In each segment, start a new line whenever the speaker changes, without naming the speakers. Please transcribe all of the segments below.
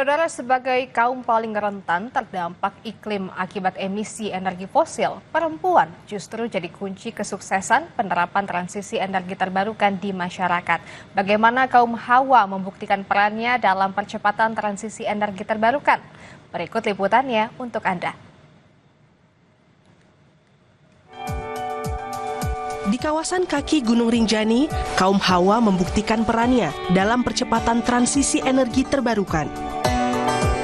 Saudara, sebagai kaum paling rentan terdampak iklim akibat emisi energi fosil, perempuan justru jadi kunci kesuksesan penerapan transisi energi terbarukan di masyarakat. Bagaimana kaum Hawa membuktikan perannya dalam percepatan transisi energi terbarukan? Berikut liputannya untuk Anda.
Di kawasan kaki Gunung Rinjani, kaum Hawa membuktikan perannya dalam percepatan transisi energi terbarukan.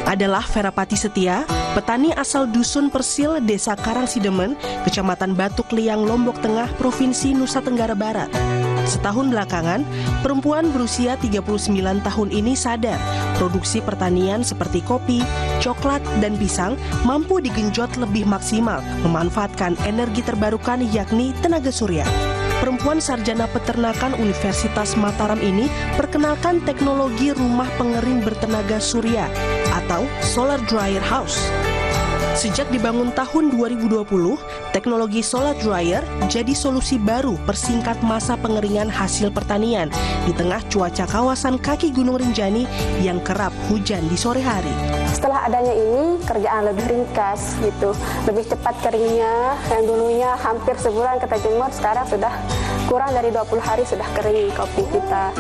Adalah Verapati Setia, petani asal Dusun Persil, Desa Karangsidemen, Kecamatan Batuk Liang, Lombok Tengah, Provinsi Nusa Tenggara Barat. Setahun belakangan, perempuan berusia 39 tahun ini sadar produksi pertanian seperti kopi, coklat, dan pisang mampu digenjot lebih maksimal memanfaatkan energi terbarukan yakni tenaga surya. Perempuan sarjana peternakan Universitas Mataram ini perkenalkan teknologi rumah pengering bertenaga surya atau solar dryer house. Sejak dibangun tahun 2020, teknologi solar dryer jadi solusi baru persingkat masa pengeringan hasil pertanian di tengah cuaca kawasan kaki Gunung Rinjani yang kerap hujan di sore hari.
Setelah adanya ini, kerjaan lebih ringkas gitu, lebih cepat keringnya. Yang dulunya hampir sebulan kita jemur, sekarang sudah kurang dari 20 hari sudah kering kopi kita.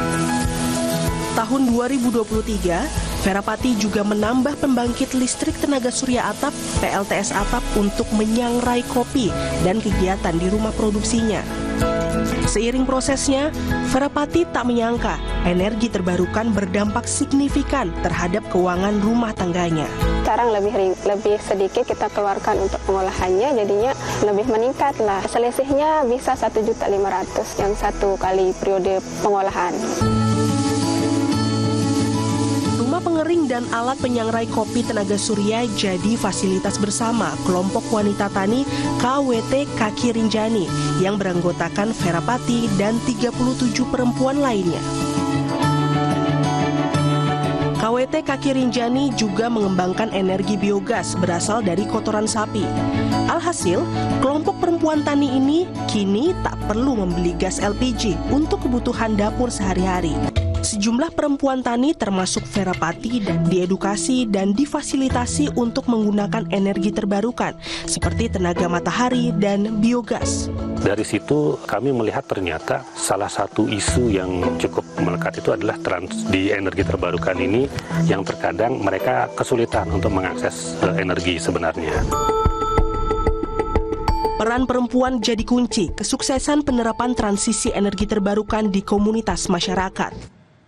Tahun 2023, Verapati juga menambah pembangkit listrik tenaga surya atap (PLTS atap) untuk menyangrai kopi dan kegiatan di rumah produksinya. Seiring prosesnya, Verapati tak menyangka energi terbarukan berdampak signifikan terhadap keuangan rumah tangganya.
Sekarang lebih sedikit kita keluarkan untuk pengolahannya, jadinya lebih meningkat lah. Selisihnya bisa 1.500.000 yang satu kali periode pengolahan.
Rumah pengering dan alat penyangrai kopi tenaga surya jadi fasilitas bersama kelompok wanita tani KWT Kaki Rinjani yang beranggotakan Verapati dan 37 perempuan lainnya. KWT Kaki Rinjani juga mengembangkan energi biogas berasal dari kotoran sapi. Alhasil, kelompok perempuan tani ini kini tak perlu membeli gas LPG untuk kebutuhan dapur sehari-hari. Sejumlah perempuan tani termasuk Verapati dan diedukasi dan difasilitasi untuk menggunakan energi terbarukan seperti tenaga matahari dan biogas.
Dari situ kami melihat ternyata salah satu isu yang cukup melekat itu adalah di energi terbarukan ini yang terkadang mereka kesulitan untuk mengakses energi sebenarnya.
Peran perempuan jadi kunci kesuksesan penerapan transisi energi terbarukan di komunitas masyarakat.